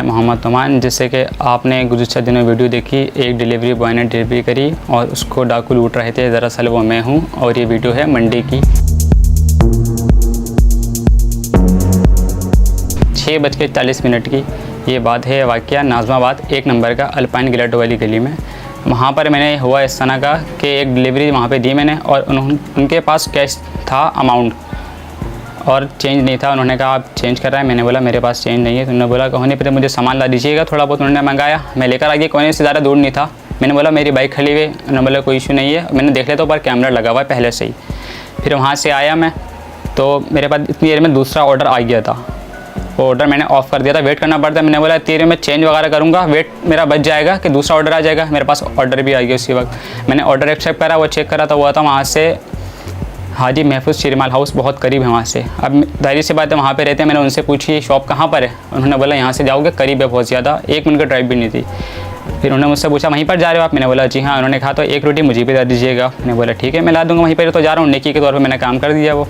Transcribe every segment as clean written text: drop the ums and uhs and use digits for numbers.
मोहम्मद तोमान। जैसे कि आपने गुज़श्ता दिनों वीडियो देखी, एक डिलीवरी बॉय ने डिलीवरी करी और उसको डाकू लूट रहे थे। दरअसल वो मैं हूँ और ये वीडियो है मंडी की। 6:40 की ये बात है। वाक़या नाज़माबाद 1 नंबर का अल्पाइन गिलट वाली गली में। वहाँ पर मैंने हुआ इस तरह का कि एक डिलीवरी वहाँ पे दी मैंने और उनके पास कैश था अमाउंट और चेंज नहीं था। उन्होंने कहा आप चेंज कर रहा है। मैंने बोला मेरे पास चेंज नहीं है। तो उन्होंने बोला कहने पर मुझे सामान ला दीजिएगा थोड़ा बहुत। उन्होंने मंगाया, मैं लेकर आ गया। कोने से ज़्यादा दूर नहीं था। मैंने बोला मेरी बाइक खड़ी हुई। उन्होंने बोला कोई इशू नहीं है। मैंने देख लिया तो ऊपर कैमरा लगा हुआ है पहले से ही। फिर वहाँ से आया मैं, तो मेरे पास इतनी देर में दूसरा ऑर्डर आ गया था। वो ऑर्डर मैंने ऑफ़ कर दिया था, वेट करना पड़ता है। मैंने बोला तेरे में चेंज वगैरह करूँगा, वेट मेरा बच जाएगा कि दूसरा ऑर्डर आ जाएगा। मेरे पास ऑर्डर भी आ गया उसी वक्त। मैंने ऑर्डर एक्सेप्ट करा, वो चेक करा तो हुआ था वहाँ से हाजी महफूज शिरमाल हाउस बहुत करीब है वहाँ से। अब जाहिर सी बात है वहाँ पे रहते हैं। मैंने उनसे पूछी शॉप कहाँ पर है। उन्होंने बोला यहाँ से जाओगे करीब है बहुत ज़्यादा, 1 मिनट का ड्राइव भी नहीं थी। फिर उन्होंने मुझसे पूछा वहीं पर जा रहे हो आप। मैंने बोला जी हाँ। उन्होंने कहा तो 1 रोटी मुझे भी ला दीजिएगा। मैंने बोला ठीक है मैं ला दूँगा, वहीं पर तो जा रहा हूँ। नेकी के तौर पर मैंने काम कर दिया वो।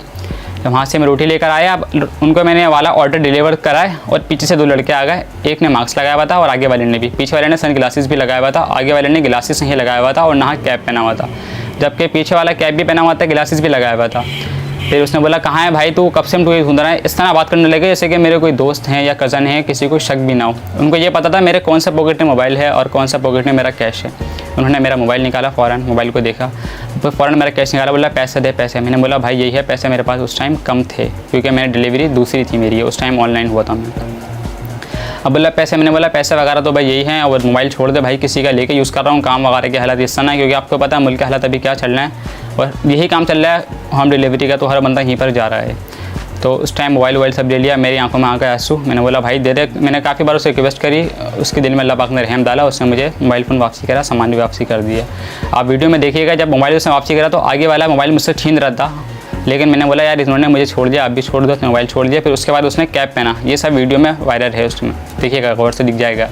तो वहाँ से मैं रोटी लेकर आया। उनको मैंने वाला ऑर्डर डिलीवर कराए और पीछे से 2 लड़के आ गए। एक ने मास्क लगाया हुआ था और आगे वाले ने भी। पीछे वाले ने सन ग्लासेस भी लगाया हुआ था, आगे वाले ने ग्लासेस नहीं लगाया हुआ था और ना कैप पहना हुआ था। जबकि पीछे वाला कैप भी पहना हुआ था, ग्लासेस भी लगाया हुआ था। फिर उसने बोला कहाँ है भाई तू, कब से हम तू ढूंढ रहा है। इस तरह बात करने लगे जैसे कि मेरे कोई दोस्त हैं या कज़न हैं, किसी को शक भी ना हो। उनको ये पता था मेरे कौन सा पॉकेट में मोबाइल है और कौन सा पॉकेट में मेरा कैश है। उन्होंने मेरा मोबाइल निकाला, फ़ौरन मोबाइल को देखा, फिर फ़ौरन मेरा कैश निकाला। बोला पैसे दे पैसे। मैंने बोला भाई यही है पैसे मेरे पास। उस टाइम कम थे क्योंकि मैंने डिलीवरी दूसरी थी मेरी, उस टाइम ऑनलाइन हुआ था मैं। अब बोला पैसे। मैंने बोला पैसे वगैरह तो भाई यही हैं और मोबाइल छोड़ दे भाई, किसी का लेके यूज़ कर रहा हूँ। काम वगैरह के हालात इस तरह है क्योंकि आपको पता है मुल्क के हालात अभी क्या चल रहे हैं और यही काम चल रहा है होम डिलीवरी का, तो हर बंदा यहीं पर जा रहा है। तो उस टाइम मोबाइल सब ले लिया। मेरी आंखों में आ गए आंसू। मैंने बोला भाई दे दे। मैंने काफ़ी बार उसे रिक्वेस्ट करी, उसके दिल में अल्लाह पाक ने रहम डाला। उसने मुझे मोबाइल फ़ोन वापसी करा, सामान भी वापसी कर दिया। आप वीडियो में देखिएगा जब मोबाइल उसने वापसी करा तो आगे वाला मोबाइल मुझसे छीन रहा था, लेकिन मैंने बोला यार इन्होंने मुझे छोड़ दिया, आप भी छोड़ दो। उसने मोबाइल छोड़ दिया। फिर उसके बाद उसने कैप पहना। ये सब वीडियो में वायरल है, उसमें देखिएगा गौर से दिख जाएगा।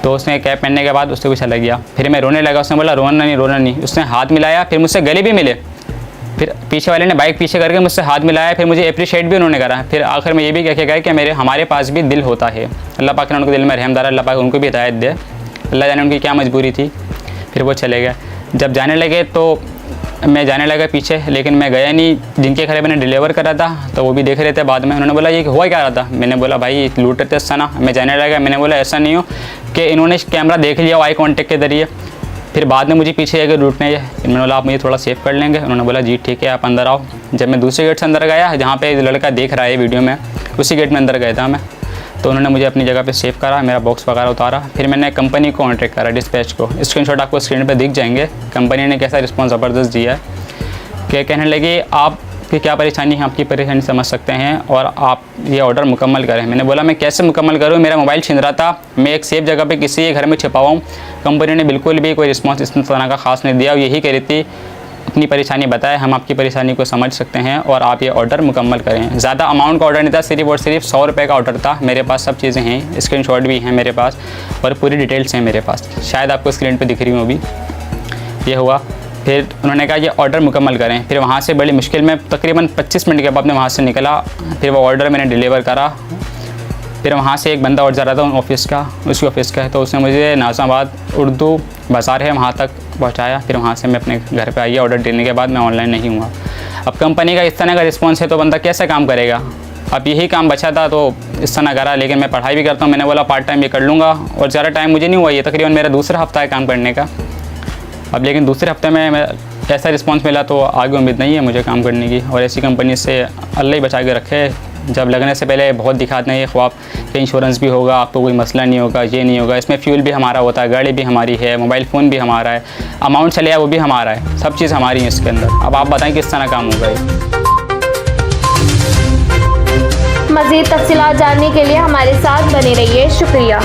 तो उसने कैप पहनने के बाद उससे कुछ अलग गया। फिर मैं रोने लगा। उसने बोला रोना नहीं रोना नहीं। उसने हाथ मिलाया, फिर मुझसे गले भी मिले। फिर पीछे वाले ने बाइक पीछे करके मुझसे हाथ मिलाया। फिर मुझे अप्रिशिएट भी उन्होंने करा। फिर आखिर में ये भी कह के गए कि हमारे पास भी दिल होता है। अल्लाह पाक ने उनको दिल में रहम डाला। अल्लाह पाक उनको भी हिदायत दे। अल्लाह जाने उनकी क्या मजबूरी थी। फिर वो चले गए। जब जाने लगे तो मैं जाने लगा पीछे, लेकिन मैं गया नहीं। जिनके घर मैंने डिलीवर करा था तो वो भी देख रहे थे बाद में। उन्होंने बोला ये हुआ क्या रहा था। मैंने बोला भाई लूट रहे थे सना। मैं जाने लगा। मैंने बोला ऐसा नहीं हो कि इन्होंने कैमरा देख लिया आई कॉन्टेक्ट के ज़रिए, फिर बाद में मुझे पीछे आकर लूटने है। मैंने बोला आप मुझे थोड़ा सेव कर लेंगे। उन्होंने बोला जी ठीक है आप अंदर आओ। जब मैं दूसरे गेट से अंदर गया जहाँ पे लड़का देख रहा है वीडियो में, उसी गेट में अंदर गया था मैं। तो उन्होंने मुझे अपनी जगह पे सेव करा, मेरा बॉक्स वगैरह उतारा। फिर मैंने कंपनी को कॉन्टैक्ट करा, डिस्पैच को। स्क्रीनशॉट आपको स्क्रीन पर दिख जाएंगे। कंपनी ने कैसा रिस्पॉन्स ज़बरदस्त दिया है कि कहने लगे आपकी क्या परेशानी है, आपकी परेशानी समझ सकते हैं और आप ये ऑर्डर मुकम्मल करें। मैंने बोला मैं कैसे मुकम्मल करूँ, मेरा मोबाइल छिन रहा था, मैं एक सेफ जगह पे किसी के घर में छिपा हुआ हूँ। कंपनी ने बिल्कुल भी कोई रिस्पांस इस तरह का ख़ास नहीं दिया। यही कह रही थी अपनी परेशानी बताए, हम आपकी परेशानी को समझ सकते हैं और आप ये ऑर्डर मुकम्मल करें। ज़्यादा अमाउंट का ऑर्डर नहीं था, सिर्फ और सिर्फ 100 रुपये का ऑर्डर था। मेरे पास सब चीज़ें हैं, स्क्रीनशॉट भी हैं मेरे पास और पूरी डिटेल्स हैं मेरे पास। शायद आपको स्क्रीन पर दिख रही हूँ अभी। ये हुआ। फिर उन्होंने कहा ये ऑर्डर मुकम्मल करें। फिर वहाँ से बड़ी मुश्किल में तकरीबन 25 मिनट के बाद मैं वहाँ से निकला। फिर वो ऑर्डर मैंने डिलीवर करा। फिर वहाँ से एक बंदा और जा रहा था ऑफिस का, उसकी ऑफिस का है, तो उसने मुझे नाज़माबाद उर्दू बाज़ार है वहाँ तक पहुँचाया। फिर वहाँ से मैं अपने घर पे आइए। ऑर्डर देने के बाद मैं ऑनलाइन नहीं हुआ। अब कंपनी का इस तरह का रिस्पॉन्स है तो बंदा कैसे काम करेगा। अब यही काम बचा था तो इस तरह करा, लेकिन मैं पढ़ाई भी करता हूँ। मैंने बोला पार्ट टाइम भी कर लूँगा और ज़्यादा टाइम मुझे नहीं हुआ। ये तकरीबन मेरा दूसरा हफ्ता है काम करने का। अब लेकिन दूसरे हफ्ते में ऐसा रिस्पांस मिला तो आगे उम्मीद नहीं है मुझे काम करने की। और ऐसी कंपनी से अल्लाह ही बचा के रखे। जब लगने से पहले बहुत दिखाते हैं ये ख्वाब कि इंश्योरेंस भी होगा, आपको कोई मसला नहीं होगा, ये नहीं होगा। इसमें फ्यूल भी हमारा होता है, गाड़ी भी हमारी है, मोबाइल फ़ोन भी हमारा है, अमाउंट चले वो भी हमारा है, सब चीज़ हमारी है इसके अंदर। अब आप बताएं किस तरह काम होगा ये। मज़ीद तफ़सीलात जानने के लिए हमारे साथ बने रहिए। शुक्रिया।